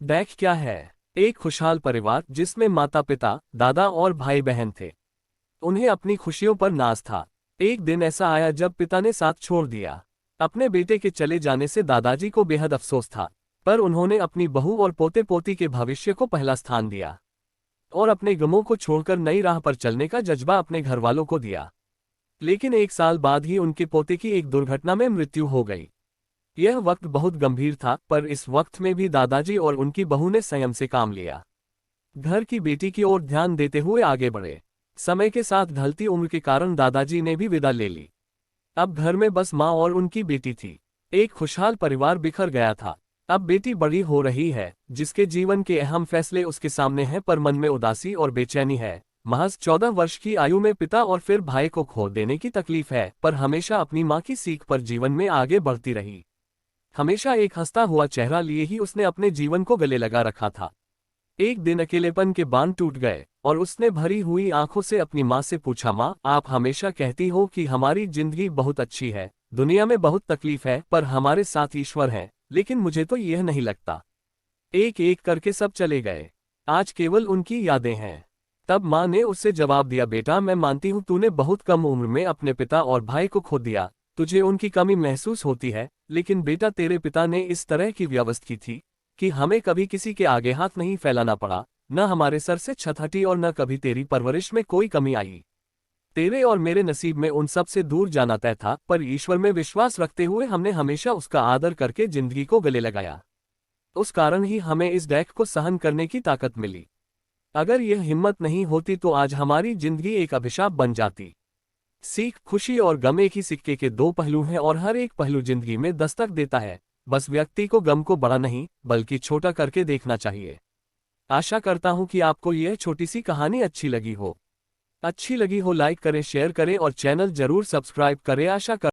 Deck क्या है? एक खुशहाल परिवार जिसमें माता पिता, दादा और भाई बहन थे। उन्हें अपनी खुशियों पर नाज था। एक दिन ऐसा आया जब पिता ने साथ छोड़ दिया। अपने बेटे के चले जाने से दादाजी को बेहद अफसोस था, पर उन्होंने अपनी बहू और पोते पोती के भविष्य को पहला स्थान दिया और अपने गमों को छोड़कर नई राह पर चलने का जज्बा अपने घरवालों को दिया। लेकिन एक साल बाद ही उनके पोते की एक दुर्घटना में मृत्यु हो गई। यह वक्त बहुत गंभीर था, पर इस वक्त में भी दादाजी और उनकी बहू ने संयम से काम लिया। घर की बेटी की ओर ध्यान देते हुए आगे बढ़े। समय के साथ ढलती उम्र के कारण दादाजी ने भी विदा ले ली। अब घर में बस माँ और उनकी बेटी थी। एक खुशहाल परिवार बिखर गया था। अब बेटी बड़ी हो रही है, जिसके जीवन के अहम फैसले उसके सामने हैं, पर मन में उदासी और बेचैनी है। महज 14 वर्ष की आयु में पिता और फिर भाई को खो देने की तकलीफ है, पर हमेशा अपनी माँ की सीख पर जीवन में आगे बढ़ती रही। हमेशा एक हंसता हुआ चेहरा लिए ही उसने अपने जीवन को गले लगा रखा था। एक दिन अकेलेपन के बांध टूट गए और उसने भरी हुई आंखों से अपनी माँ से पूछा, माँ, आप हमेशा कहती हो कि हमारी जिंदगी बहुत अच्छी है, दुनिया में बहुत तकलीफ है, पर हमारे साथ ईश्वर है, लेकिन मुझे तो यह नहीं लगता। एक एक करके सब चले गए, आज केवल उनकी यादें हैं। तब माँ ने उससे जवाब दिया, बेटा, मैं मानती हूँ तूने बहुत कम उम्र में अपने पिता और भाई को खो दिया, तुझे उनकी कमी महसूस होती है, लेकिन बेटा, तेरे पिता ने इस तरह की व्यवस्था की थी कि हमें कभी किसी के आगे हाथ नहीं फैलाना पड़ा, न हमारे सर से छत हटी और न कभी तेरी परवरिश में कोई कमी आई। तेरे और मेरे नसीब में उन सब से दूर जाना तय था, पर ईश्वर में विश्वास रखते हुए हमने हमेशा उसका आदर करके जिंदगी को गले लगाया। उस कारण ही हमें इस डैक को सहन करने की ताकत मिली। अगर यह हिम्मत नहीं होती तो आज हमारी जिंदगी एक अभिशाप बन जाती। सीख, खुशी और गम एक ही सिक्के के दो पहलू हैं और हर एक पहलू जिंदगी में दस्तक देता है। बस व्यक्ति को गम को बड़ा नहीं बल्कि छोटा करके देखना चाहिए। आशा करता हूं कि आपको यह छोटी सी कहानी अच्छी लगी हो। लाइक करें, शेयर करें और चैनल जरूर सब्सक्राइब करें। आशा कर